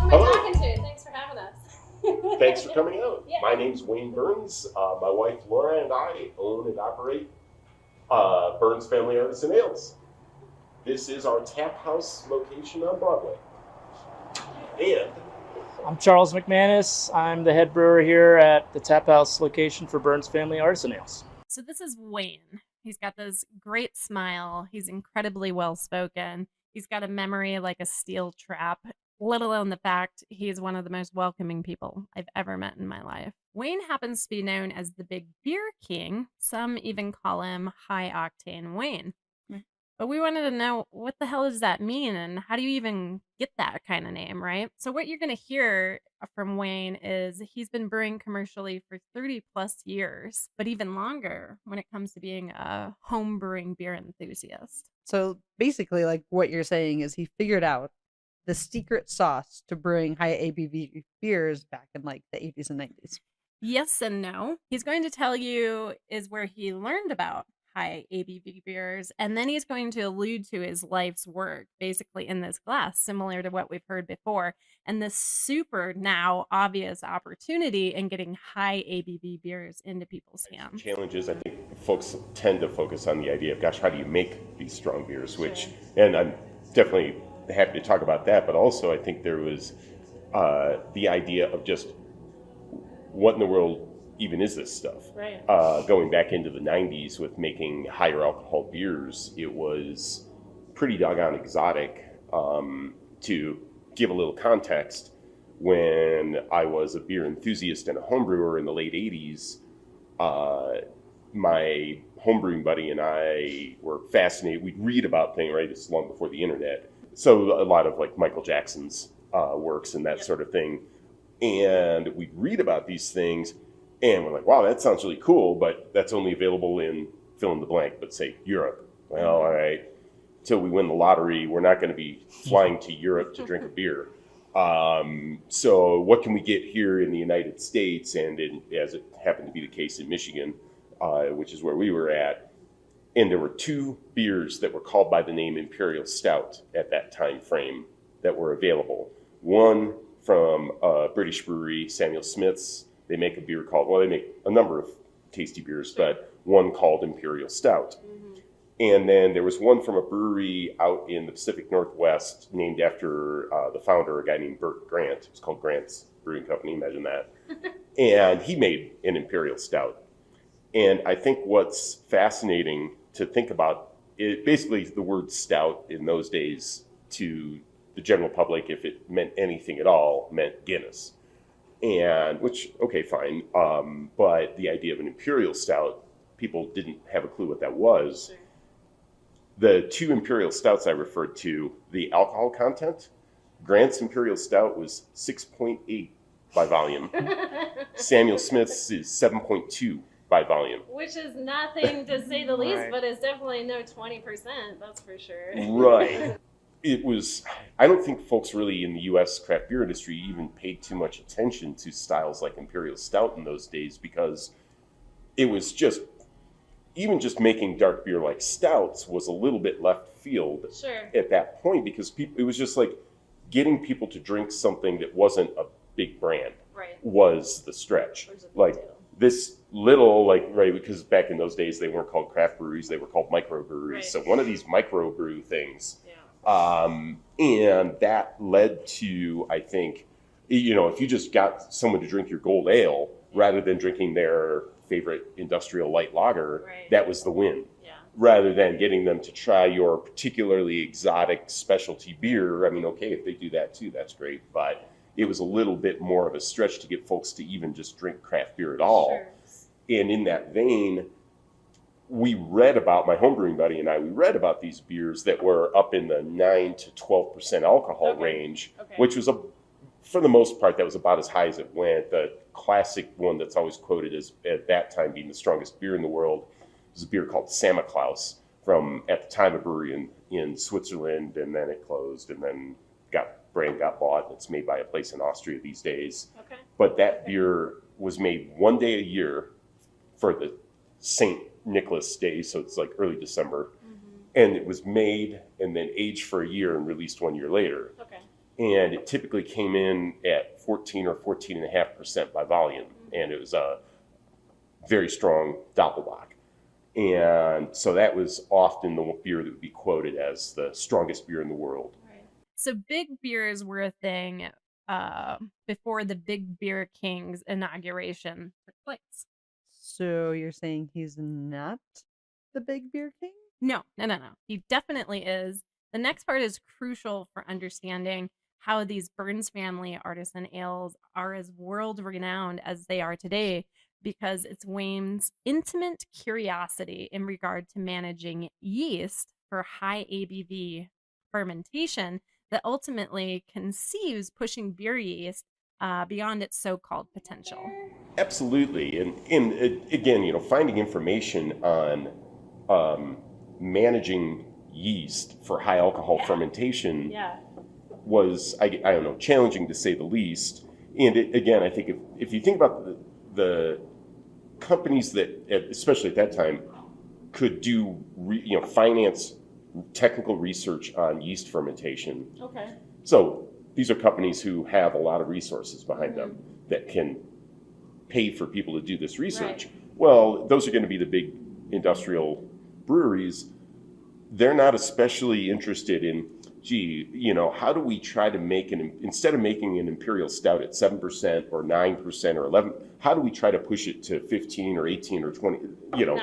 Who am I talking to? Thanks for having us. Thanks for coming out. Yeah. My name's Wayne Burns. My wife Laura and I own and operate Burns Family Artisan Ales. This is our tap house location on Broadway. And I'm Charles McManus. I'm the head brewer here at the tap house location for Burns Family Artisan Ales. So this is Wayne. He's got this great smile. He's incredibly well-spoken. He's got a memory like a steel trap, let alone the fact he's one of the most welcoming people I've ever met in my life. Wayne happens to be known as the Big Beer King. Some even call him High Octane Wayne. But we wanted to know, what the hell does that mean, and how do you even get that kind of name, right? So what you're going to hear from Wayne is he's been brewing commercially for 30 plus years, but even longer when it comes to being a home brewing beer enthusiast. So basically, like what you're saying is he figured out the secret sauce to brewing high ABV beers back in like the 80s and 90s. Yes and no. He's going to tell you is where he learned about high ABV beers, and then he's going to allude to his life's work basically in this glass, similar to what we've heard before, and this super now obvious opportunity in getting high ABV beers into people's hands. challenges, I think folks tend to focus on the idea of, gosh, how do you make these strong beers? Which, and I'm definitely happy to talk about that, but also I think there was the idea of just what in the world even is this stuff? Right. Going back into the 90s with making higher alcohol beers, it was pretty doggone exotic. To give a little context, when I was a beer enthusiast and a homebrewer in the late 80s, my homebrewing buddy and I were fascinated. We'd read about things, right? It's long before the internet. So a lot of like Michael Jackson's works and that sort of thing. And we'd read about these things, and we're like, wow, that sounds really cool, but that's only available in fill in the blank, but say Europe. Well, all right, till we win the lottery, we're not going to be flying to Europe to drink a beer. So what can we get here in the United States? And as it happened to be the case in Michigan, which is where we were at, and there were two beers that were called by the name Imperial Stout at that time frame that were available. One from a British brewery, Samuel Smith's. They make a beer called, well, they make a number of tasty beers, but one called Imperial Stout. Mm-hmm. And then there was one from a brewery out in the Pacific Northwest named after the founder, a guy named Burt Grant. It was called Grant's Brewing Company, imagine that. And he made an Imperial Stout. And I think what's fascinating to think about, it basically the word stout in those days to the general public, if it meant anything at all, meant Guinness. And which, okay, fine. But the idea of an Imperial Stout, people didn't have a clue what that was. Sure. The two Imperial Stouts I referred to, the alcohol content, Grant's Imperial Stout was 6.8 by volume. Samuel Smith's is 7.2 by volume. Which is nothing to say the least, Right. but it's definitely no 20%, that's for sure. Right. It was, I don't think folks really in the U.S. craft beer industry even paid too much attention to styles like Imperial Stout in those days, because it was just, even just making dark beer like stouts was a little bit left field at that point, because it was just like getting people to drink something that wasn't a big brand was the stretch. Like this little, like, right, because back in those days they weren't called craft breweries, they were called microbreweries. Right. So one of these microbrew things. And that led to, I think, if you just got someone to drink your gold ale rather than drinking their favorite industrial light lager, that was the win. Yeah. Rather than getting them to try your particularly exotic specialty beer. I mean, okay, if they do that too, that's great. But it was a little bit more of a stretch to get folks to even just drink craft beer at all. Sure. And in that vein, we read about, my homebrewing buddy and I, we read about these beers that were up in the 9 to 12% alcohol range, which was, for the most part, that was about as high as it went. The classic one that's always quoted as, at that time, being the strongest beer in the world was a beer called Samichlaus from, at the time, a brewery in Switzerland, and then it closed, and then brand got bought, and it's made by a place in Austria these days. Okay. But that beer was made one day a year for the St. Nicholas Day, so it's like early December, and it was made and then aged for a year and released 1 year later. Okay. and it typically came in at 14 or 14.5% by volume, and it was a very strong Doppelbock. And so that was often the beer that would be quoted as the strongest beer in the world. So big beers were a thing before the Big Beer King's inauguration took place. So you're saying he's not the big beer king? No. He definitely is. The next part is crucial for understanding how these Burns Family Artisan Ales are as world-renowned as they are today, because it's Wayne's intimate curiosity in regard to managing yeast for high ABV fermentation that ultimately conceives pushing beer yeast beyond its so-called potential. Absolutely. And again, finding information on managing yeast for high alcohol fermentation was, I don't know, challenging to say the least. And again, I think if you think about the companies that, especially at that time, could do finance technical research on yeast fermentation. Okay. So these are companies who have a lot of resources behind them that can pay for people to do this research. Right. Well, those are going to be the big industrial breweries. They're not especially interested in, how do we try to make instead of making an imperial stout at 7% or 9% or 11, how do we try to push it to 15 or 18 or 20?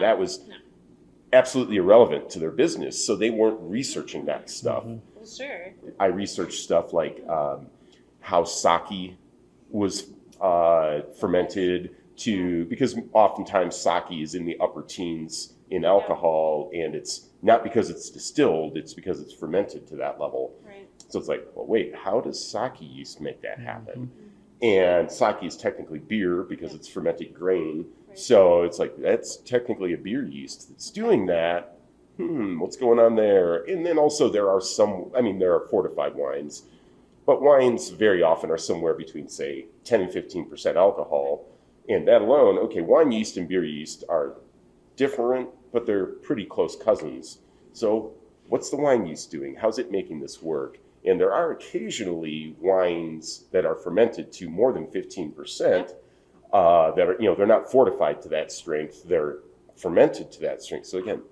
That was absolutely irrelevant to their business. So they weren't researching that stuff. Well, sure. I researched stuff like how sake was fermented because oftentimes sake is in the upper teens in alcohol, and it's not because it's distilled, it's because it's fermented to that level. Right. So it's like, well, wait, how does sake yeast make that happen? And sake is technically beer because it's fermented grain. Right. So it's like, that's technically a beer yeast that's doing that. What's going on there? And then also there are fortified wines, but wines very often are somewhere between, say, 10 and 15% alcohol. And that alone, okay, wine yeast and beer yeast are different, but they're pretty close cousins. So what's the wine yeast doing? How's it making this work? And there are occasionally wines that are fermented to more than 15%, that are, they're not fortified to that strength, they're fermented to that strength. So again,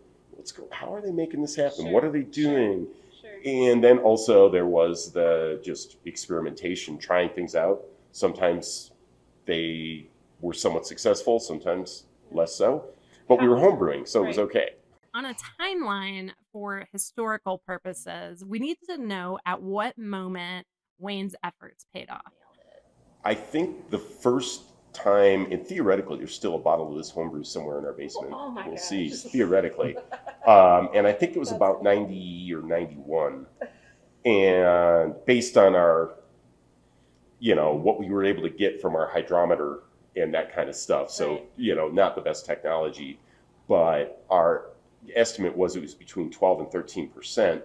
how are they making this happen? Sure. What are they doing? Sure. And then also there was the just experimentation, trying things out. Sometimes they were somewhat successful, sometimes less so. But we were homebrewing, so it was okay. On a timeline for historical purposes, we need to know at what moment Wayne's efforts paid off. I think the first time, and theoretically, there's still a bottle of this homebrew somewhere in our basement. Oh my we'll gosh. see, theoretically. And I think it was about 90 or 91. And based on our, what we were able to get from our hydrometer and that kind of stuff. So, not the best technology, but our estimate was it was between 12 and 13%. Okay.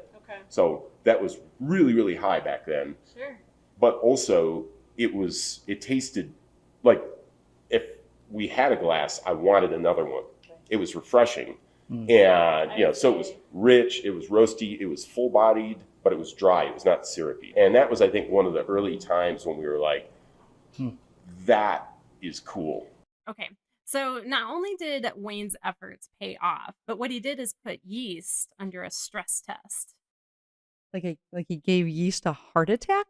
So that was really, really high back then. Sure. But also it tasted like if we had a glass, I wanted another one. It was refreshing. And, so it was rich, it was roasty, it was full bodied, but it was dry. It was not syrupy. And that was, I think, one of the early times when we were like, that is cool. Okay. So not only did Wayne's efforts pay off, but what he did is put yeast under a stress test. Like he gave yeast a heart attack?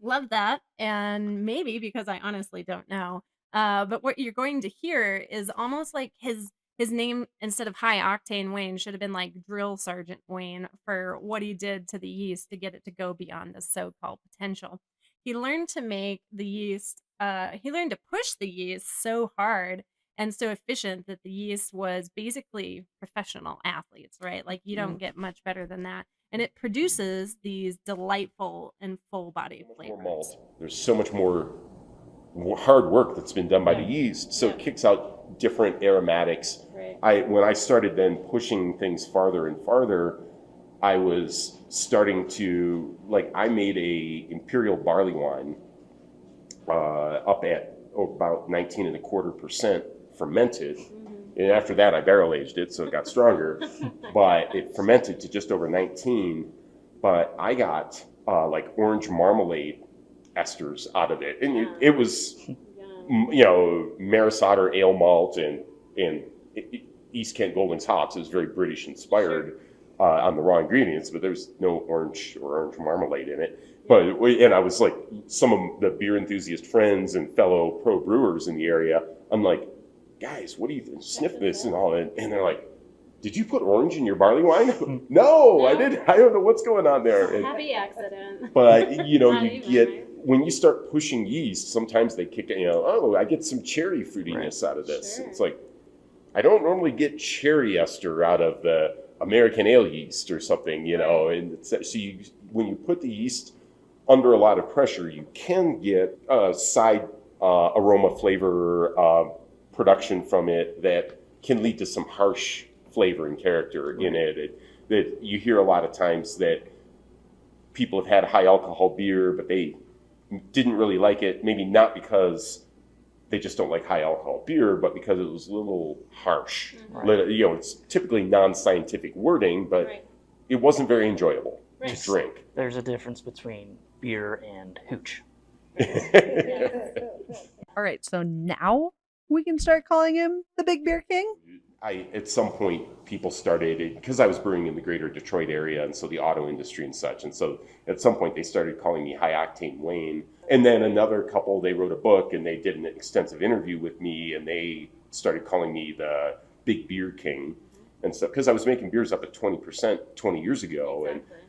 Love that. And maybe because I honestly don't know. But what you're going to hear is almost like his name, instead of High Octane Wayne, should have been like Drill Sergeant Wayne for what he did to the yeast to get it to go beyond the so-called potential. He learned to make the yeast, he learned to push the yeast so hard and so efficient that the yeast was basically professional athletes, right? Like you don't get much better than that. And it produces these delightful and full-bodied flavors. Malt. There's so much more hard work that's been done by the yeast, so it kicks out different aromatics. Right. When I started then pushing things farther and farther, I was starting to, I made a imperial barley wine up at about 19.25% fermented. And after that, I barrel aged it, so it got stronger. But it fermented to just over 19. But I got like orange marmalade esters out of it. And it was, Maris Otter ale malt and East Kent Golding's hops. It was very British inspired on the raw ingredients, but there's no orange or orange marmalade in it. And I was like, some of the beer enthusiast friends and fellow pro brewers in the area, I'm like, guys, what do you think? Sniff this and all that. And they're like, did you put orange in your barley wine? No, I didn't. I don't know what's going on there. Happy accident. But, you Even, get, right? when you start pushing yeast, sometimes they kick it, I get some cherry fruitiness out of this. Sure. It's like, I don't normally get cherry ester out of the American ale yeast or something, and when you put the yeast under a lot of pressure, you can get a side aroma flavor production from it that can lead to some harsh flavor and character in it. That you hear a lot of times that people have had high alcohol beer, but they didn't really like it, maybe not because they just don't like high alcohol beer, but because it was a little harsh. Right. It's typically non-scientific wording, but it wasn't very enjoyable to drink. There's a difference between beer and hooch. All right, so now we can start calling him the Big Beer King? At some point, people started, because I was brewing in the greater Detroit area, and so the auto industry and such, and so at some point they started calling me High Octane Wayne. And then another couple, they wrote a book and they did an extensive interview with me, and they started calling me the Big Beer King and stuff, because I was making beers up at 20% 20 years ago. Exactly. And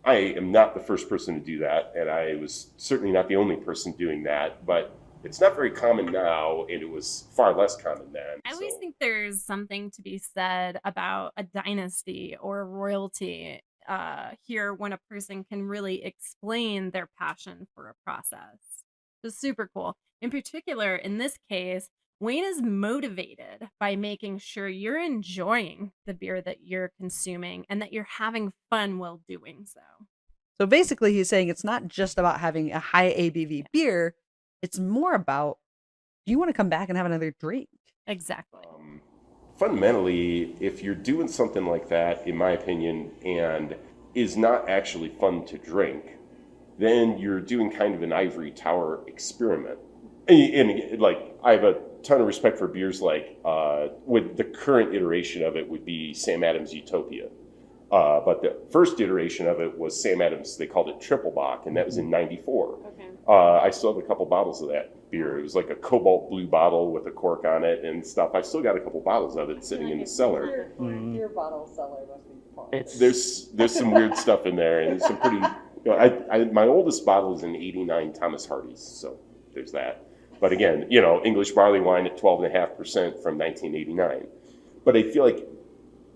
I am not the first person to do that, and I was certainly not the only person doing that, but it's not very common now, and it was far less common then. I always think there's something to be said about a dynasty or a royalty here when a person can really explain their passion for a process. It's super cool. In particular, in this case, Wayne is motivated by making sure you're enjoying the beer that you're consuming and that you're having fun while doing so. So basically, he's saying it's not just about having a high ABV beer. It's more about, do you want to come back and have another drink? Exactly. Fundamentally, if you're doing something like that, in my opinion, and is not actually fun to drink, then you're doing kind of an ivory tower experiment. And like, I have a ton of respect for beers like, with the current iteration of it would be Sam Adams Utopia. But the first iteration of it was Sam Adams, they called it Triple Bock, and that was in 94. Okay. I still have a couple bottles of that beer. It was like a cobalt blue bottle with a cork on it and stuff. I've still got a couple bottles of it sitting in the cellar. Your bottle cellar must be fun. There's some weird stuff in there, and some pretty. My oldest bottle is an '89 Thomas Hardy's, so there's that. But again, English barley wine at 12.5% from 1989. But I feel like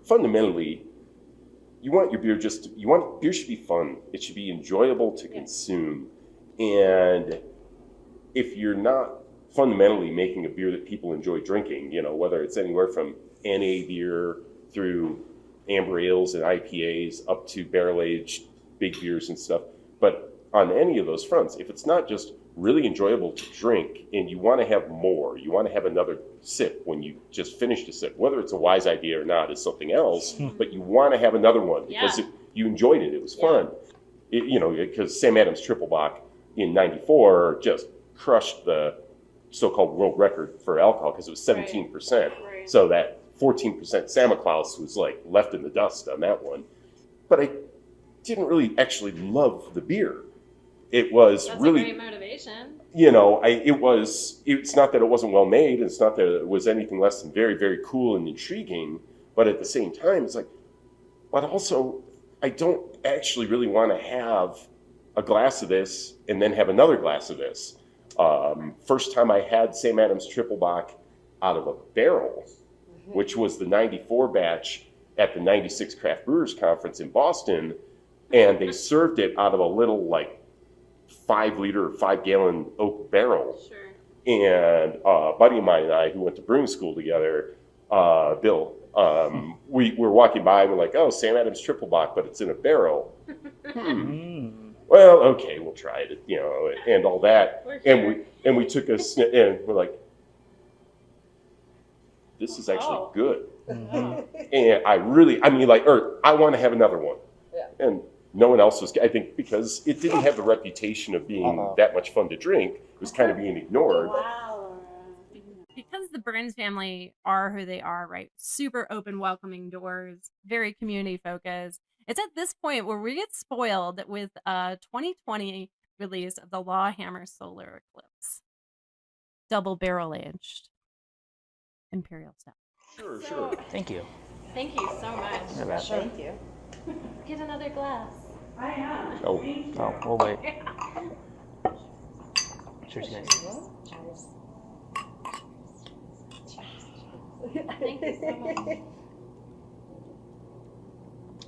fundamentally, you want your beer beer should be fun. It should be enjoyable to consume. And if you're not fundamentally making a beer that people enjoy drinking, whether it's anywhere from NA beer through amber ales and IPAs up to barrel-aged big beers and stuff, but on any of those fronts, if it's not just really enjoyable to drink and you want to have more, you want to have another sip when you just finished a sip, whether it's a wise idea or not is something else, but you want to have another one because you enjoyed it. It was fun. Because Sam Adams Triple Bock in 94 just crushed the so-called world record for alcohol because it was 17%. Right. So that 14% Santa Claus was like left in the dust on that one. But I didn't really actually love the beer. It was That's really a great motivation. It's not that it wasn't well made. It's not that it was anything less than very, very cool and intriguing. But at the same time, it's like, but also, I don't actually really want to have a glass of this and then have another glass of this. First time I had Sam Adams Triple Bock out of a barrel, which was the 94 batch at the 96 Craft Brewers Conference in Boston. And they served it out of a little 5-liter, 5-gallon oak barrel. Sure. And a buddy of mine and I, who went to brewing school together, Bill, we were walking by and we're like, oh, Sam Adams Triple Bock, but it's in a barrel. Well, okay, we'll try it, and all that. And we took a sniff and we're like, this is actually good. And I want to have another one. Yeah. And no one else was, I think, because it didn't have the reputation of being that much fun to drink. It was kind of being ignored. Wow. Because the Burns family are who they are, right? Super open, welcoming doors, very community focused. It's at this point where we get spoiled with a 2020 release of the Lawhammer Solar Eclipse, double barrel aged imperial stout. Sure, So- sure. Thank you. Thank you so much. Yeah, that- Thank you. Get another glass. Oh, Oh, we'll wait. Cheers, guys. Thank you so much.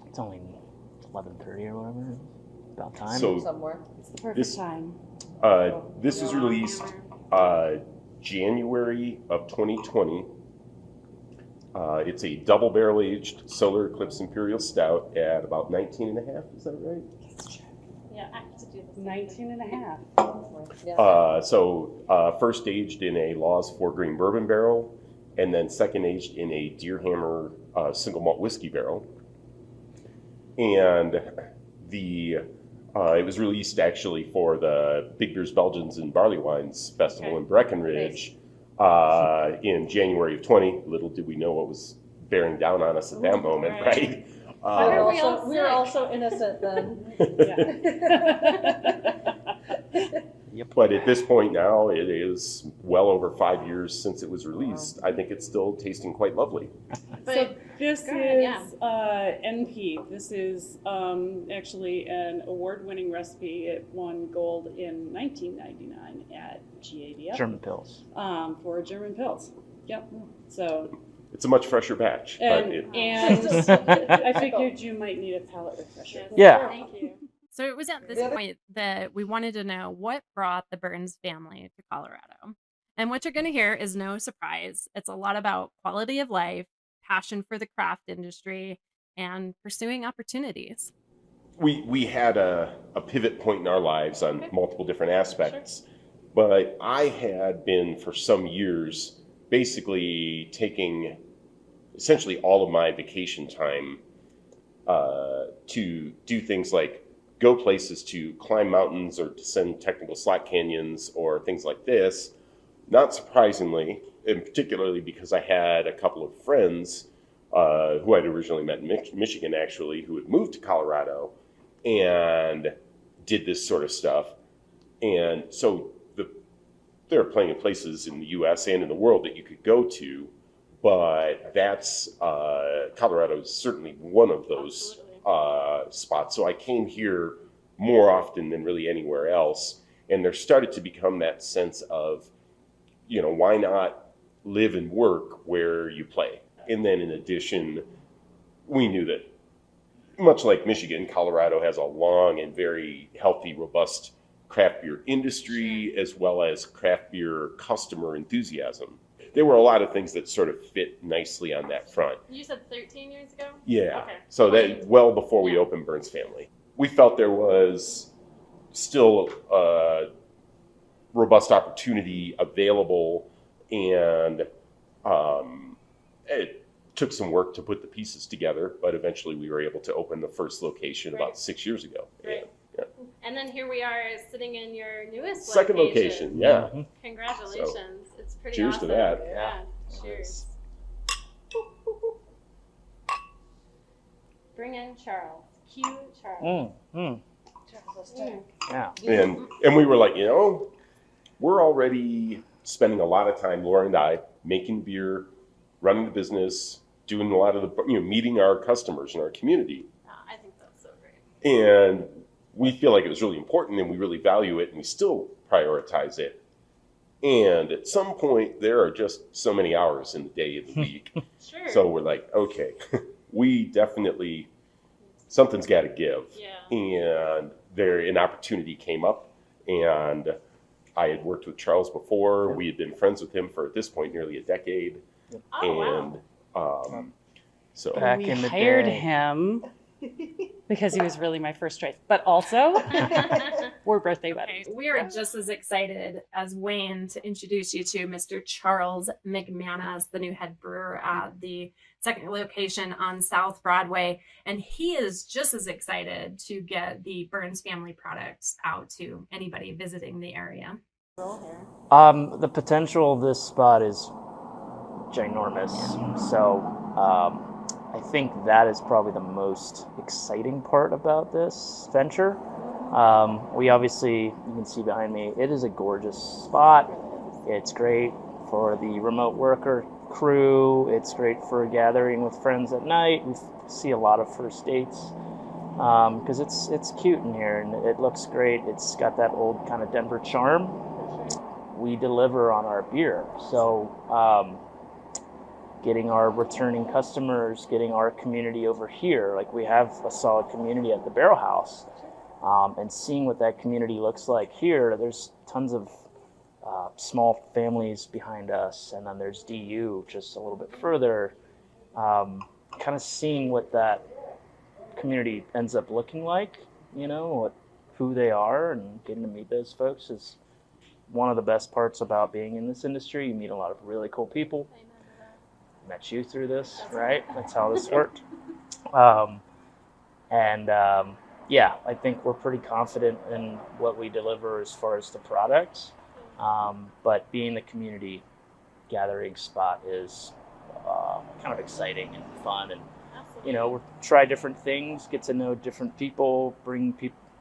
It's only 11:30 or whatever. About time. So Somewhere. It's the perfect This- time. this was released January of 2020. It's a double barrel aged Solar Eclipse Imperial Stout at about 19 and a half. Is that right? Yeah, I have to do this. 19 and a half. Yeah. First aged in a Laws 4-grain bourbon barrel, and then second aged in a Deerhammer single malt whiskey barrel. And it was released actually for the Big Beers, Belgians, and Barley Wines Festival in Breckenridge in January of 20. Little did we know what was bearing down on us at that moment, right? We were also innocent then. But at this point now, it is well over 5 years since it was released. I think it's still tasting quite lovely. So this Go ahead, is NP. This is actually an award-winning recipe. It won gold in 1999 at GABF German pills. for German Pils. Yep. So It's a much fresher batch. and I figured you might need a palate refresher. Yeah. Thank you. So it was at this point that we wanted to know what brought the Burns family to Colorado. And what you're going to hear is no surprise. It's a lot about quality of life, passion for the craft industry, and pursuing opportunities. We had a pivot point in our lives on multiple different aspects, but I had been for some years basically taking essentially all of my vacation time to do things like go places to climb mountains or descend technical slot canyons or things like this. Not surprisingly, and particularly because I had a couple of friends who I'd originally met in Michigan, actually, who had moved to Colorado and did this sort of stuff. And so there are plenty of places in the U.S. and in the world that you could go to, but that's Colorado is certainly one of those spots. So I came here more often than really anywhere else, and there started to become that sense of, why not live and work where you play? And then in addition, we knew that much like Michigan, Colorado has a long and very healthy, robust craft beer industry, as well as craft beer customer enthusiasm. There were a lot of things that sort of fit nicely on that front. You said 13 years ago? Yeah. Okay. So that well before we opened Burns Family. We felt there was still a robust opportunity available, and it took some work to put the pieces together, but eventually we were able to open the first location about 6 years ago. Right. And then here we are sitting in your newest Second location, yeah. Congratulations. It's pretty cheers awesome. to that. Yeah. Cheers. Bring in Charles. Cue Charles. Yeah. And we were like, we're already spending a lot of time, Laura and I, making beer, running the business, doing a lot of the, meeting our customers in our community. I think that's so great. And we feel like it was really important, and we really value it, and we still prioritize it. And at some point, there are just so many hours in the day of the week. Sure. So we're like, okay, we definitely, something's got to give. Yeah. And an opportunity came up, and I had worked with Charles before. We had been friends with him for, at this point, nearly a decade. Oh, wow. And so Back we in the hired day. him because he was really my first choice. But also, we're birthday buddies. We are just as excited as Wayne to introduce you to Mr. Charles McManus, the new head brewer at the second location on South Broadway. And he is just as excited to get the Burns family products out to anybody visiting the area. The potential of this spot is ginormous. So I think that is probably the most exciting part about this venture. We obviously, you can see behind me, it is a gorgeous spot. It's great for the remote worker crew. It's great for gathering with friends at night. We see a lot of first dates because it's cute in here and it looks great. It's got that old kind of Denver charm. We deliver on our beer. So getting our returning customers, getting our community over here, like we have a solid community at the Barrel House, and seeing what that community looks like here. There's tons of small families behind us, and then there's DU just a little bit further. Kind of seeing what that community ends up looking like, who they are, and getting to meet those folks is one of the best parts about being in this industry. You meet a lot of really cool people. Met you through this, right? That's how this worked. Yeah, I think we're pretty confident in what we deliver as far as the product. But being the community gathering spot is kind of exciting and fun. And, we'll try different things, get to know different people, bring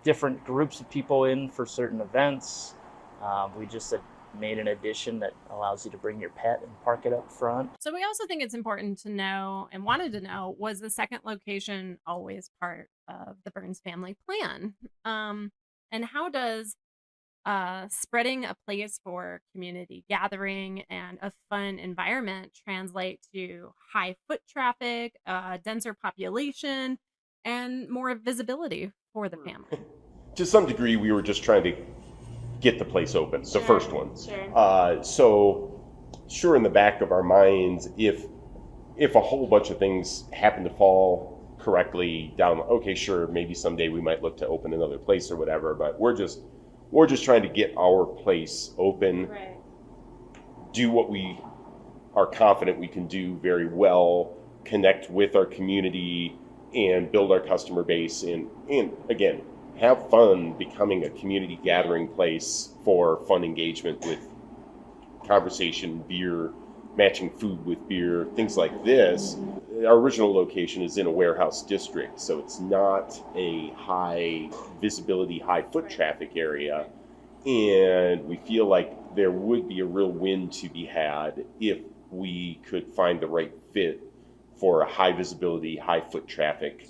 different groups of people in for certain events. We just made an addition that allows you to bring your pet and park it up front. So we also think it's important to know and wanted to know, was the second location always part of the Burns family plan? And how does spreading a place for community gathering and a fun environment translate to high foot traffic, denser population, and more visibility for the family? To some degree, we were just trying to get the place open, the first one. Sure. So, sure, in the back of our minds, if a whole bunch of things happen to fall correctly down, okay, sure, maybe someday we might look to open another place or whatever. But we're just trying to get our place open, Right. do what we are confident we can do very well, connect with our community, and build our customer base, and again, have fun becoming a community gathering place for fun engagement with conversation, beer, matching food with beer, things like this. Our original location is in a warehouse district, so it's not a high visibility, high foot traffic area. And we feel like there would be a real win to be had if we could find the right fit for a high visibility, high foot traffic,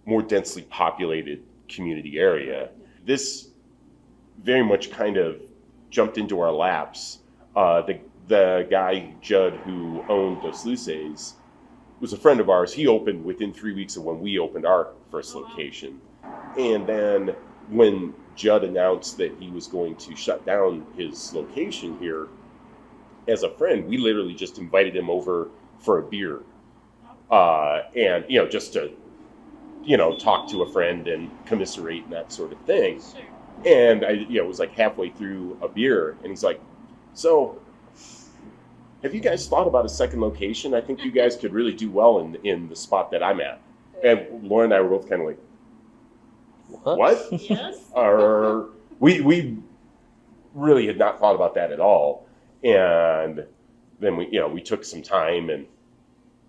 more densely populated community area. This very much kind of jumped into our laps. The guy, Judd, who owned Dos Luces, was a friend of ours. He opened within 3 weeks of when we opened our first location. And then when Judd announced that he was going to shut down his location here, as a friend, we literally just invited him over for a beer. And, just to talk to a friend and commiserate and that sort of thing. Sure. And I, was like halfway through a beer, and he's like, "So, have you guys thought about a second location? I think you guys could really do well in the spot that I'm at." And Laura and I were both kind of like, "What?" Yes. Or we really had not thought about that at all. And then we took some time and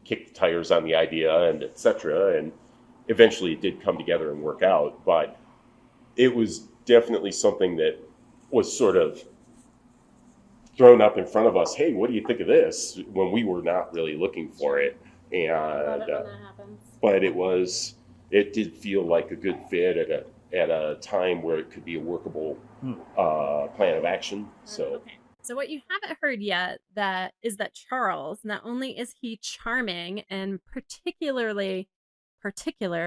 kicked the tires on the idea and et cetera, and eventually it did come together and work out. But it was definitely something that was sort of thrown up in front of us. Hey, what do you think of this? When we were not really looking for it. I love And it when that happens. but it did feel like a good fit at a time where it could be a workable plan of action. So Okay. So what you haven't heard yet is that Charles, not only is he charming and particular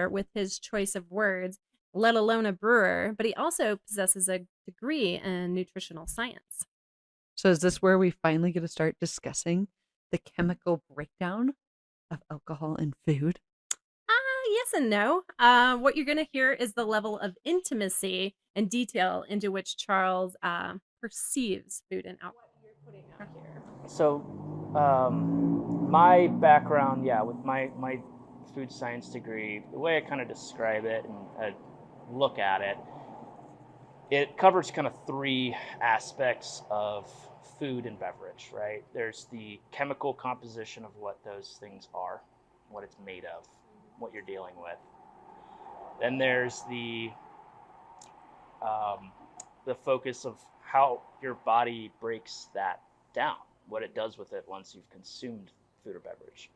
with his choice of words, let alone a brewer, but he also possesses a degree in nutritional science. So is this where we finally get to start discussing the chemical breakdown of alcohol in food? yes and no. What you're going to hear is the level of intimacy and detail into which Charles perceives food and alcohol. What you're putting out here. So, my background, with my food science degree, the way I kind of describe it and look at it, it covers kind of three aspects of food and beverage, right? There's the chemical composition of what those things are, what it's made of, what you're dealing with. Then there's the focus of how your body breaks that down, what it does with it once you've consumed food or beverage.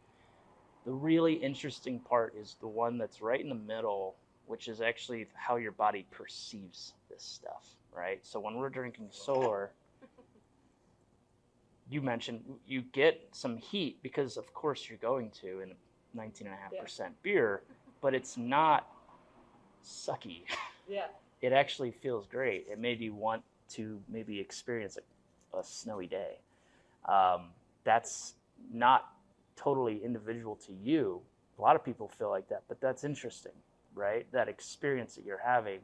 The really interesting part is the one that's right in the middle, which is actually how your body perceives this stuff, right? So when we're drinking Solar, you mentioned you get some heat because of course you're going to in a 19.5% beer, but it's not sucky. Yeah. It actually feels great. It made you want to maybe experience a snowy day. That's not totally individual to you. A lot of people feel like that, but that's interesting, right? That experience that you're having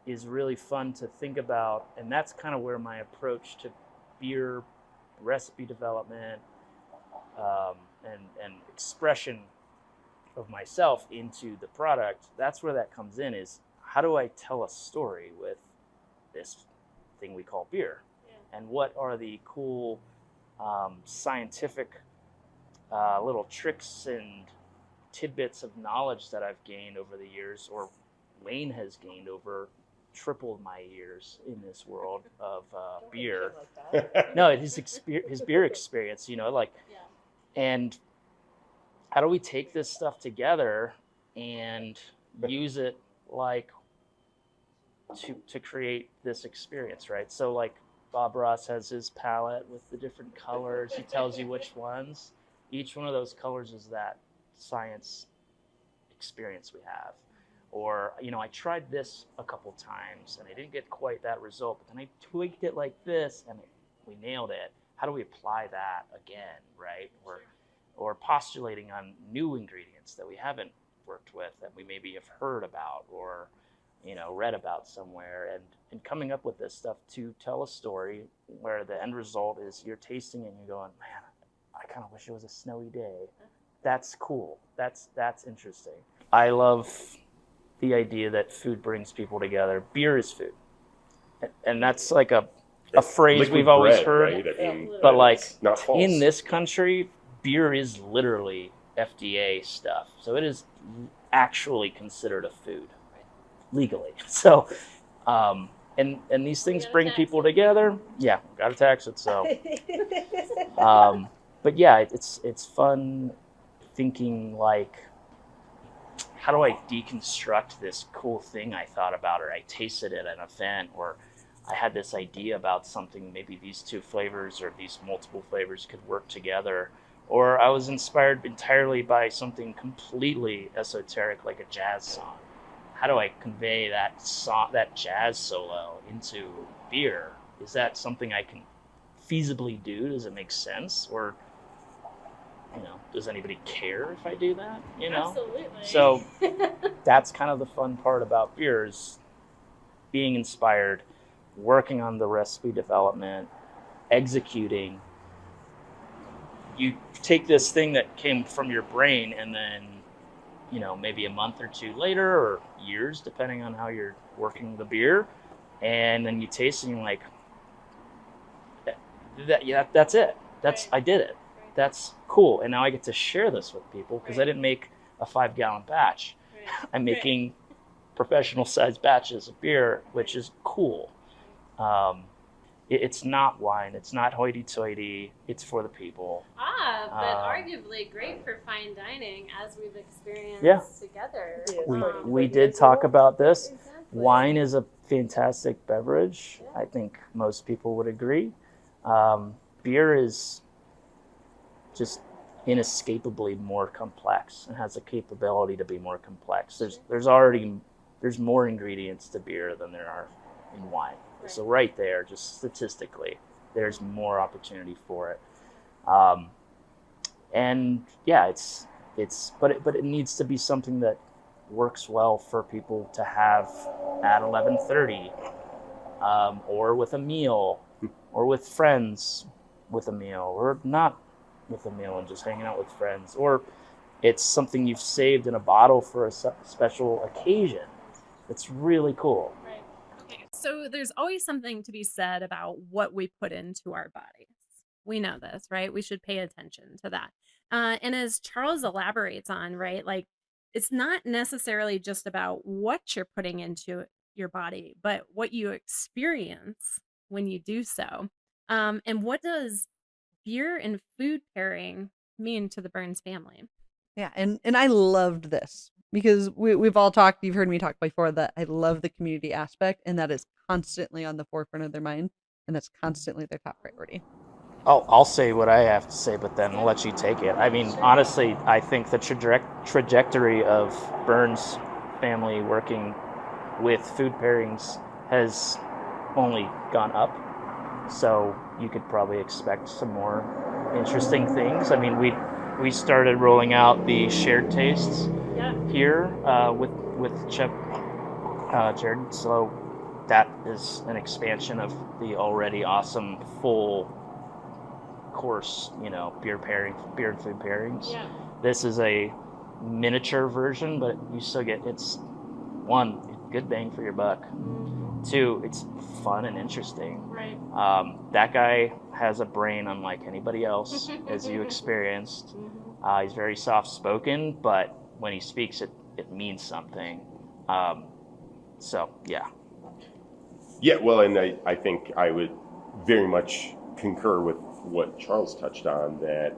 is really fun to think about, and that's kind of where my approach to beer recipe development and expression of myself into the product, that's where that comes in, is how do I tell a story with this thing we call beer? Yeah. And what are the cool scientific little tricks and tidbits of knowledge that I've gained over the years, or Wayne has gained over tripled my years in this world of beer. Like no, his beer experience, and how do we take this stuff together and use it to create this experience, right? So like Bob Ross has his palette with the different colors. He tells you which ones. Each one of those colors is that science experience we have. Or, I tried this a couple times and I didn't get quite that result, but then I tweaked it like this and we nailed it. How do we apply that again, right? Or postulating on new ingredients that we haven't worked with that we maybe have heard about or read about somewhere, and coming up with this stuff to tell a story where the end result is you're tasting it and you're going, man, I kind of wish it was a snowy day. That's cool. That's interesting. I love the idea that food brings people together. Beer is food. And that's like a phrase Liquid we've always bread, heard. right? I mean, but like not false. in this country, beer is literally FDA stuff. So it is actually considered a food legally. So, and these things bring people together. Yeah, gotta tax it. So, but yeah, it's fun thinking like, how do I deconstruct this cool thing I thought about, or I tasted at an event, or I had this idea about something, maybe these two flavors or these multiple flavors could work together, or I was inspired entirely by something completely esoteric like a jazz song. How do I convey that jazz solo into beer? Is that something I can feasibly do? Does it make sense? Or, does anybody care if I do that? Absolutely. So that's kind of the fun part about beer, is being inspired, working on the recipe development, executing. You take this thing that came from your brain and then maybe a month or two later, or years, depending on how you're working the beer, and then you taste it and you're like, that's it. I did it. Right. That's cool. And now I get to share this with people because I didn't make a 5-gallon batch. Right. I'm making professional sized batches of beer, which is cool. It's not wine. It's not hoity-toity. It's for the people. But arguably great for fine dining, as we've experienced together. We did talk about this. Exactly. Wine is a fantastic beverage. Yeah. I think most people would agree. Beer is just inescapably more complex and has the capability to be more complex. There's more ingredients to beer than there are in wine. Right. So right there, just statistically, there's more opportunity for it. And yeah, but it needs to be something that works well for people to have at 11:30, or with a meal, or with friends with a meal, or not with a meal and just hanging out with friends, or it's something you've saved in a bottle for a special occasion. It's really cool. Right. Okay. So there's always something to be said about what we put into our bodies. We know this, right? We should pay attention to that. And as Charles elaborates on, right, like it's not necessarily just about what you're putting into your body, but what you experience when you do so. And what does beer and food pairing mean to the Burns family? Yeah, and I loved this because we've all talked, you've heard me talk before, that I love the community aspect, and that is constantly on the forefront of their mind, and that's constantly their top priority. I'll say what I have to say, but then I'll let you take it. I mean, honestly, I think the trajectory of Burns family working with food pairings has only gone up. So you could probably expect some more interesting things. I mean, we started rolling out the shared tastes here with Chef Jared. So that is an expansion of the already awesome full course, beer and food pairings. Yeah. This is a miniature version, but you still get, it's one, good bang for your buck. Two, it's fun and interesting. Right. That guy has a brain unlike anybody else, as you experienced. He's very soft-spoken, but when he speaks, it means something. So, yeah. Yeah, well, and I think I would very much concur with what Charles touched on, that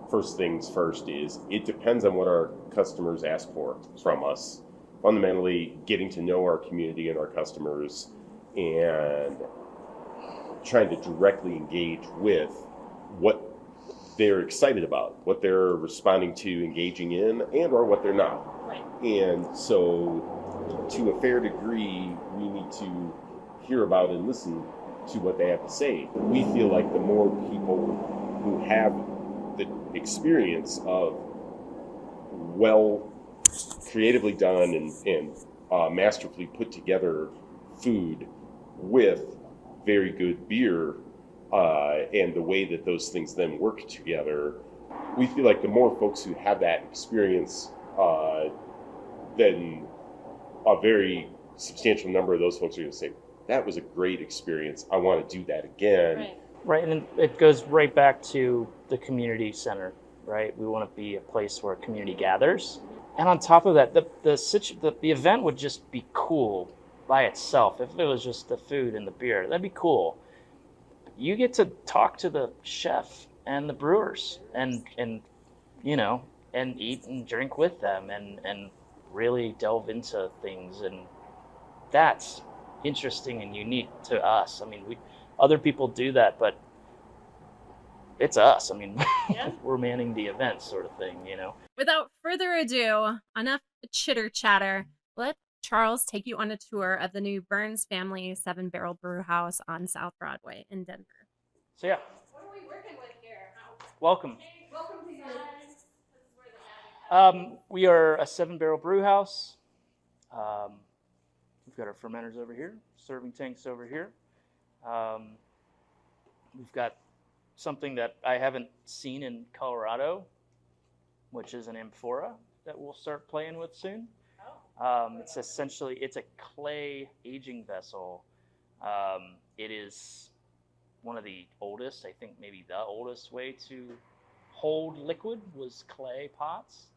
first things first is it depends on what our customers ask for from us. Fundamentally, getting to know our community and our customers and trying to directly engage with what they're excited about, what they're responding to, engaging in, and or what they're not. Right. And so to a fair degree, we need to hear about and listen to what they have to say. We feel like the more people who have the experience of well creatively done and masterfully put together food with very good beer, and the way that those things then work together, we feel like the more folks who have that experience, then a very substantial number of those folks are going to say, that was a great experience, I want to do that again. Right, and it goes right back to the community center, right? We want to be a place where community gathers. And on top of that, the event would just be cool by itself. If it was just the food and the beer, that'd be cool. You get to talk to the chef and the brewers and eat and drink with them and really delve into things. And that's interesting and unique to us. I mean, other people do that, but it's us. I mean, we're manning the event sort of thing, Without further ado, enough chitter chatter. Let Charles take you on a tour of the new Burns Family 7-Barrel Brew House on South Broadway in Denver. So yeah. What are we working with here? Welcome. Hey, welcome to guys. This is where the magic We are a 7-barrel brew house. We've got our fermenters over here, serving tanks over here. We've got something that I haven't seen in Colorado, which is an amphora that we'll start playing with soon. It's a clay aging vessel. It is one of the oldest, I think maybe the oldest way to hold liquid was clay pots.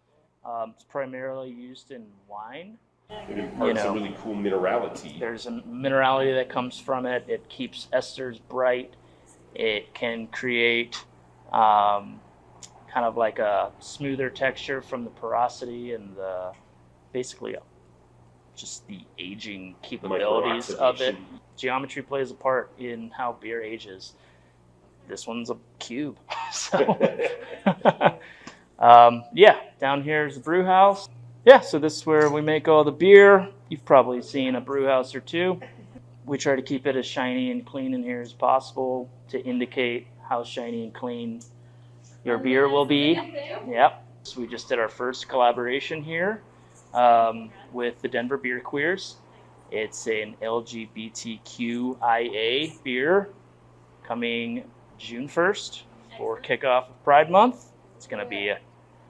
It's primarily used in wine. It imparts a really cool minerality. There's a minerality that comes from it. It keeps esters bright. It can create kind of like a smoother texture from the porosity and basically just the aging capabilities of it. Geometry plays a part in how beer ages. This one's a cube. So, down here is the brew house. Yeah, so this is where we make all the beer. You've probably seen a brew house or two. We try to keep it as shiny and clean in here as possible to indicate how shiny and clean your beer will be. Yep. So we just did our first collaboration here with the Denver Beer Queers. It's an LGBTQIA beer coming June 1st for kickoff of Pride Month. It's going to be a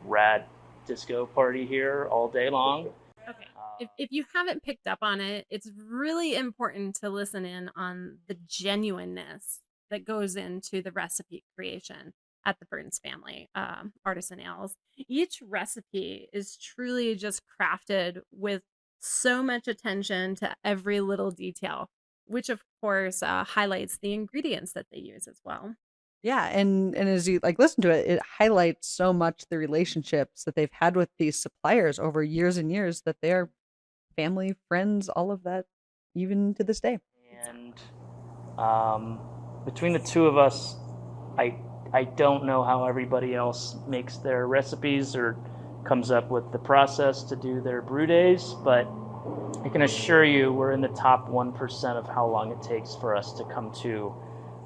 rad disco party here all day long. Okay. If you haven't picked up on it, it's really important to listen in on the genuineness that goes into the recipe creation at the Burns Family Artisan Ales. Each recipe is truly just crafted with so much attention to every little detail, which of course highlights the ingredients that they use as well. Yeah, and as you like listen to it, it highlights so much the relationships that they've had with these suppliers over years and years, that they're family, friends, all of that, even to this day. And between the two of us, I don't know how everybody else makes their recipes or comes up with the process to do their brew days, but I can assure you we're in the top 1% of how long it takes for us to come to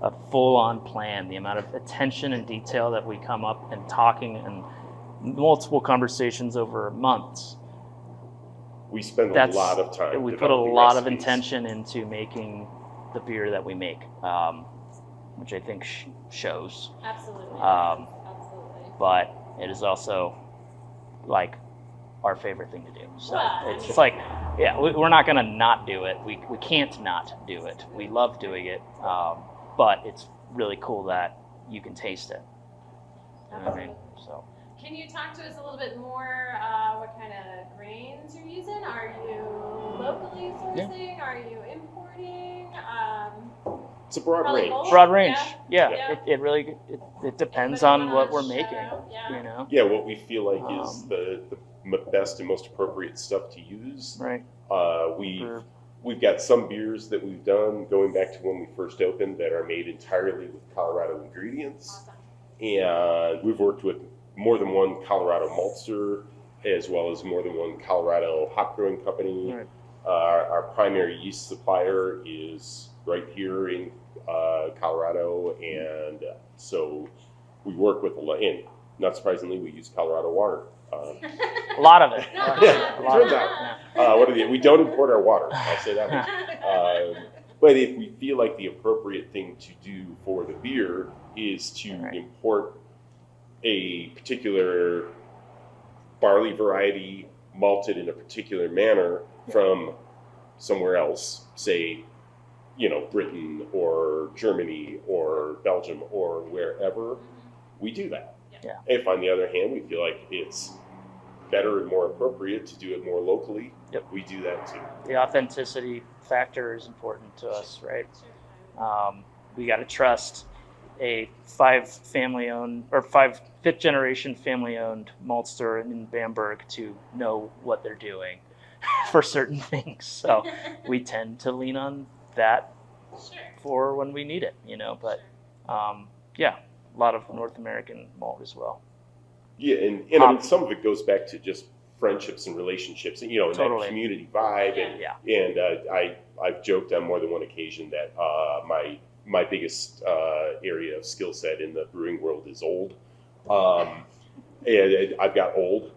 a full-on plan. The amount of attention and detail that we come up and talking and multiple conversations over months. We spend a lot of time. We put a lot of intention into making the beer that we make, which I think shows. Absolutely. Absolutely. But it is also like our favorite thing to do. So Well, it's like, yeah, we're not going to not do it. We can't not do it. We love doing it. But it's really cool that you can taste it. You know what I mean? So. Can you talk to us a little bit more what kind of grains you're using? Are you locally sourcing? Yeah. Are you importing? It's a broad range. Both? Broad range. Yeah. Yeah. It really depends on what we're making. Yeah. You know. Yeah, what we feel like is the best and most appropriate stuff to use. Right. We've got some beers that we've done going back to when we first opened that are made entirely with Colorado ingredients. Awesome. And we've worked with more than one Colorado maltster, as well as more than one Colorado hop growing company. Right. Our primary yeast supplier is right here in Colorado, and so we work with a lot. And not surprisingly, we use Colorado water. A lot of it. Turns out. We don't import our water. I'll say that much. But if we feel like the appropriate thing to do for the beer is to import a particular barley variety malted in a particular manner from somewhere else, say, Britain or Germany or Belgium or wherever, we do that. Yeah. If, on the other hand, we feel like it's better and more appropriate to do it more locally, we do that too. The authenticity factor is important to us, right? We got to trust a fifth generation family-owned maltster in Bamberg to know what they're doing for certain things. So we tend to lean on that for when we need it, But a lot of North American malt as well. Yeah, and I mean, some of it goes back to just friendships and relationships, and totally. That community vibe. And I've joked on more than one occasion that my biggest area of skill set in the brewing world is old. And I've got old,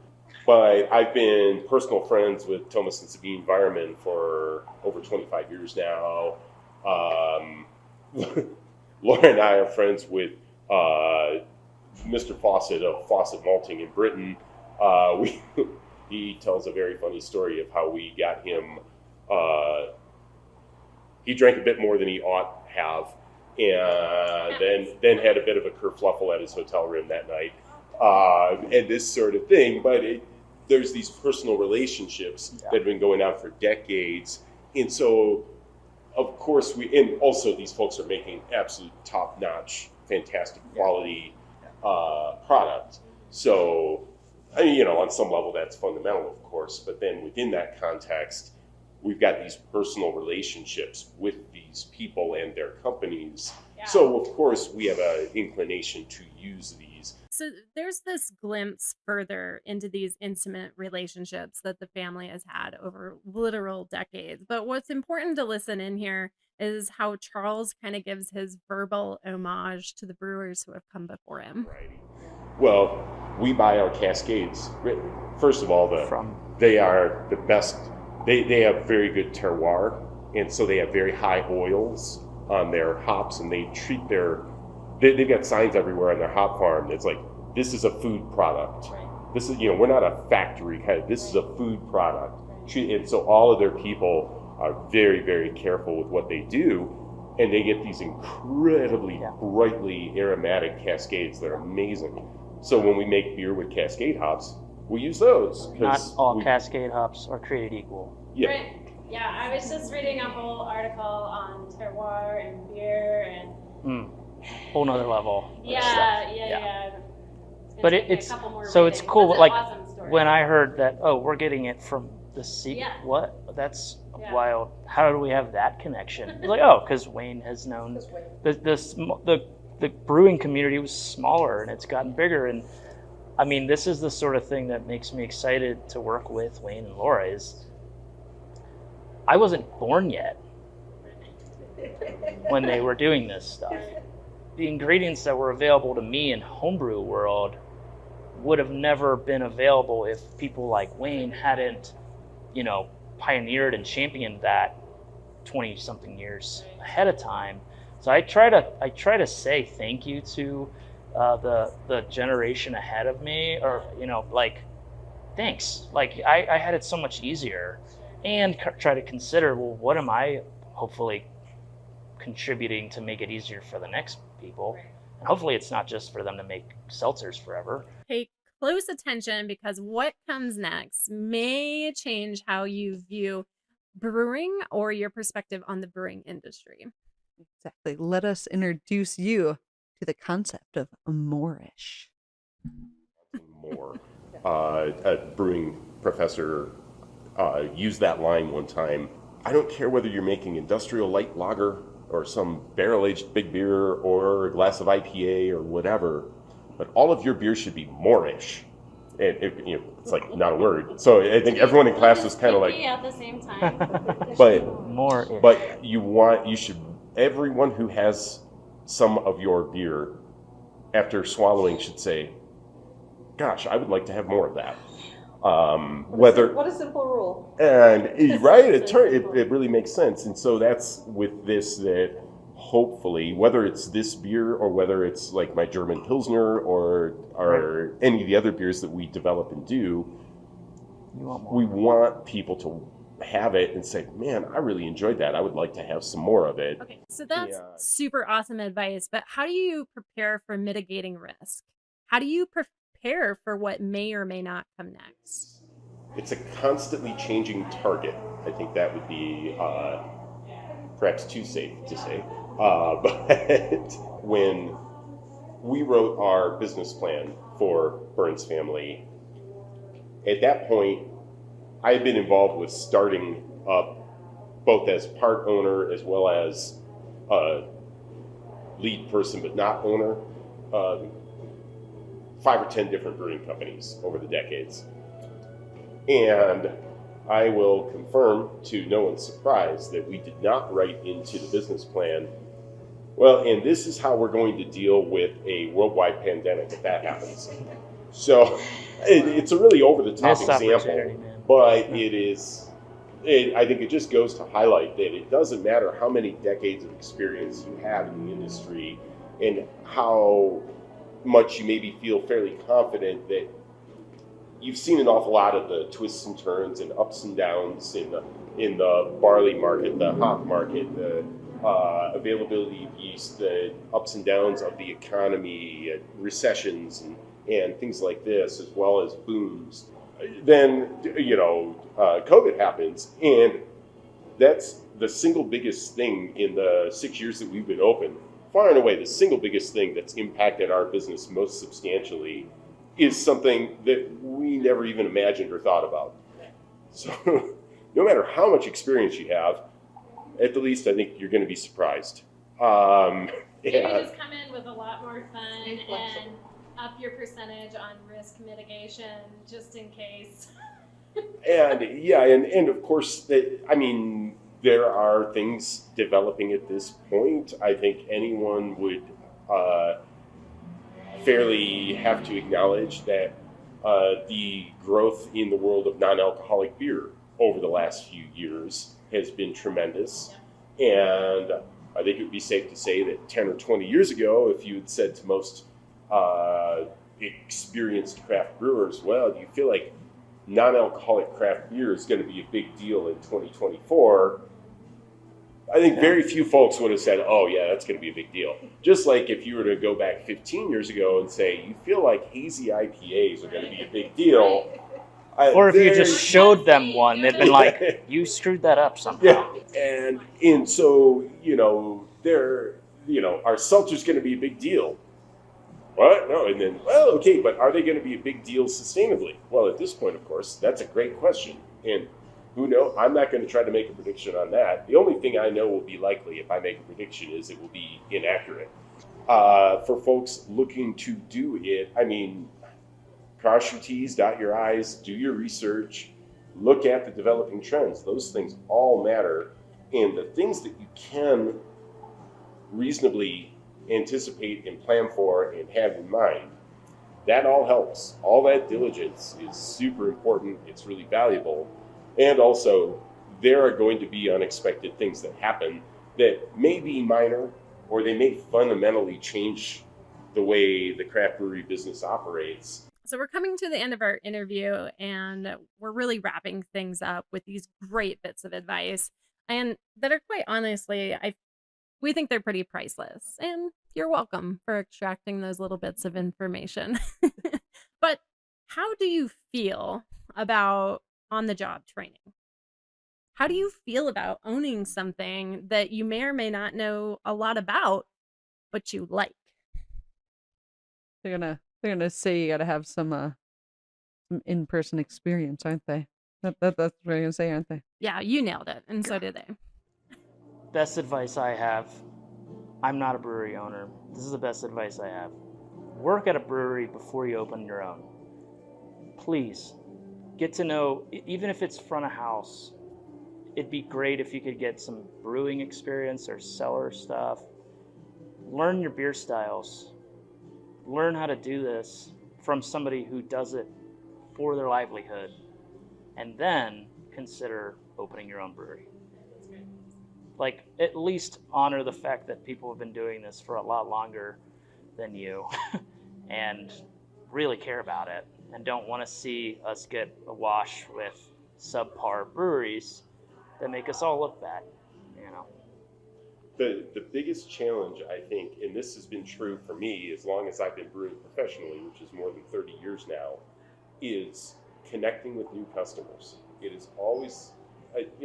but I've been personal friends with Thomas and Sabine Weierman for over 25 years now. Laura and I are friends with Mr. Fawcett of Fawcett Malting in Britain. He tells a very funny story of how we got him. He drank a bit more than he ought have, and then had a bit of a kerfluffle at his hotel room that night, and this sort of thing. But there's these personal relationships that have been going on for decades, and so of course and also these folks are making absolute top-notch, fantastic quality product. So, I mean, on some level that's fundamental, of course, but then within that context, we've got these personal relationships with these people and their companies. Yeah. So, of course, we have an inclination to use these. So there's this glimpse further into these intimate relationships that the family has had over literal decades. But what's important to listen in here is how Charles kind of gives his verbal homage to the brewers who have come before him. Right. Well, we buy our Cascades. First of all, From they are the best. They have very good terroir, and so they have very high oils on their hops, and they treat they've got signs everywhere on their hop farm that's like, this is a food product. This is, we're not a factory kind of, this is a food product. And so all of their people are very, very careful with what they do, and they get these incredibly brightly aromatic Cascades that are amazing. So when we make beer with Cascade hops, we use those. not all Cascade hops are created equal. Yeah. Right. Yeah, I was just reading a whole article on terroir and beer and Whole nother level. of yeah. It's gonna But take me a it's couple more so it's readings. cool. That's an Like awesome story. when I heard that, we're getting it from the sea. Yeah. What? That's Yeah. wild. How do we have that connection? It's like, because Wayne has known the brewing community was smaller and it's gotten bigger. And I mean, this is the sort of thing that makes me excited to work with Wayne and Laura. Is I wasn't born yet when they were doing this stuff. The ingredients that were available to me in homebrew world would have never been available if people like Wayne hadn't, pioneered and championed that 20 something years ahead of time. So I try to say thank you to the generation ahead of me, or thanks. Like I had it so much easier, and try to consider, well, what am I hopefully contributing to make it easier for the next people, and hopefully it's not just for them to make seltzers forever. Pay close attention, because what comes next may change how you view brewing or your perspective on the brewing industry. Exactly. Let us introduce you to the concept of moorish. More. A brewing professor used that line one time. I don't care whether you're making industrial light lager or some barrel-aged big beer or a glass of IPA or whatever, but all of your beers should be moorish. And it's like not a word. So I think everyone in class was kind of like, at the same time. but everyone who has some of your beer after swallowing should say, gosh, I would like to have more of that. What a simple rule. And right, it really makes sense. And so that's with this, that hopefully, whether it's this beer or whether it's like my German Pilsner or any of the other beers that we develop and do, we want people to have it and say, man, I really enjoyed that. I would like to have some more of it. Okay, so that's super awesome advice, but how do you prepare for mitigating risk? How do you prepare for what may or may not come next? It's a constantly changing target. I think that would be perhaps too safe to say. But when we wrote our business plan for Burns Family, at that point, I had been involved with starting up, both as part owner as well as lead person but not owner, 5 or 10 different brewing companies over the decades. And I will confirm, to no one's surprise, that we did not write into the business plan, well, and this is how we're going to deal with a worldwide pandemic if that happens. So it's a really over-the-top example, but I think it just goes to highlight that it doesn't matter how many decades of experience you have in the industry and how much you maybe feel fairly confident that you've seen an awful lot of the twists and turns and ups and downs in the barley market, the hop market, the availability of yeast, the ups and downs of the economy, recessions and things like this, as well as booms. Then, COVID happens, and that's the single biggest thing in the 6 years that we've been open. Far and away, the single biggest thing that's impacted our business most substantially is something that we never even imagined or thought about. So no matter how much experience you have, at the least I think you're going to be surprised. Maybe just come in with a lot more fun and up your percentage on risk mitigation just in case. and of course, there are things developing at this point. I think anyone would fairly have to acknowledge that the growth in the world of non-alcoholic beer over the last few years has been tremendous. And I think it would be safe to say that 10 or 20 years ago, if you had said to most experienced craft brewers, well, do you feel like non-alcoholic craft beer is going to be a big deal in 2024? I think very few folks would have said, oh yeah, that's going to be a big deal. Just like if you were to go back 15 years ago and say, you feel like hazy IPAs are going to be a big deal. Or if you just showed them one, they'd been like, you screwed that up somehow. Yeah, and so, our seltzer's going to be a big deal. What? No, and then, well, okay, but are they going to be a big deal sustainably? Well, at this point, of course, that's a great question. And who knows? I'm not going to try to make a prediction on that. The only thing I know will be likely if I make a prediction is it will be inaccurate. For folks looking to do it, I mean, cross your T's, dot your I's, do your research, look at the developing trends. Those things all matter. And the things that you can reasonably anticipate and plan for and have in mind, that all helps. All that diligence is super important. It's really valuable. And also, there are going to be unexpected things that happen that may be minor, or they may fundamentally change the way the craft brewery business operates. So we're coming to the end of our interview, and we're really wrapping things up with these great bits of advice, and that are quite honestly, we think they're pretty priceless. And you're welcome for extracting those little bits of information. But how do you feel about on-the-job training? How do you feel about owning something that you may or may not know a lot about, but you like? They're gonna say you gotta have some in-person experience, aren't they? That's what they're gonna say, aren't they? Yeah, you nailed it, and so did they. Best advice I have, I'm not a brewery owner. This is the best advice I have. Work at a brewery before you open your own. Please, get to know, even if it's front of house, it'd be great if you could get some brewing experience or cellar stuff. Learn your beer styles. Learn how to do this from somebody who does it for their livelihood, and then consider opening your own brewery. Like, at least honor the fact that people have been doing this for a lot longer than you and really care about it, and don't want to see us get awash with subpar breweries that make us all look bad, The biggest challenge, I think, and this has been true for me as long as I've been brewing professionally, which is more than 30 years now, is connecting with new customers. It is always,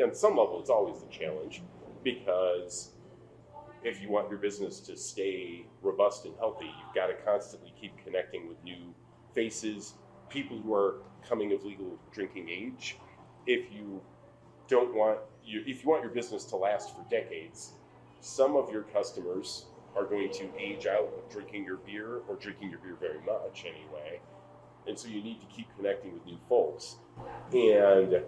on some level, it's always the challenge, because if you want your business to stay robust and healthy, you've got to constantly keep connecting with new faces, people who are coming of legal drinking age. If you want your business to last for decades, some of your customers are going to age out of drinking your beer, or drinking your beer very much anyway. And so you need to keep connecting with new folks. And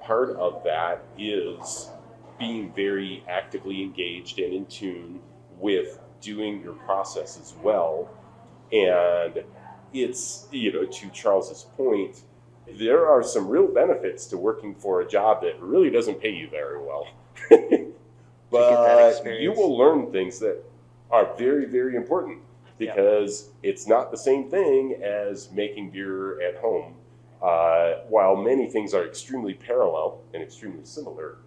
part of that is being very actively engaged and in tune with doing your processes well. And it's, to Charles's point, there are some real benefits to working for a job that really doesn't pay you very well. But you will learn things that are very, very important, because it's not the same thing as making beer at home. While many things are extremely parallel and extremely similar,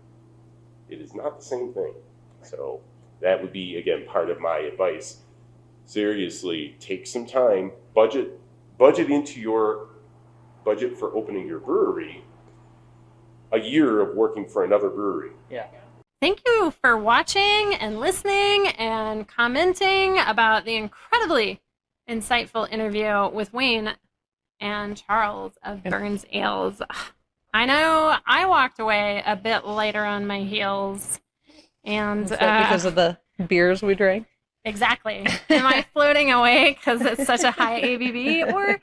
it is not the same thing. So that would be, again, part of my advice. Seriously, take some time, budget into your budget for opening your brewery a year of working for another brewery. Yeah. Thank you for watching and listening and commenting about the incredibly insightful interview with Wayne and Charles of Burns Ales. I know I walked away a bit lighter on my heels. And Is that because of the beers we drank? Exactly. Am I floating away because it's such a high ABV? Or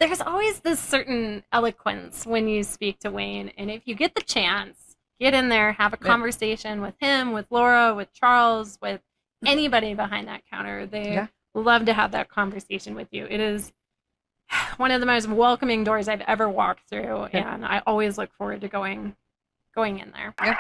there's always this certain eloquence when you speak to Wayne. And if you get the chance, get in there, have a conversation with him, with Laura, with Charles, with anybody behind that counter. They love to have that conversation with you. It is one of the most welcoming doors I've ever walked through, and I always look forward to going in there. Yeah.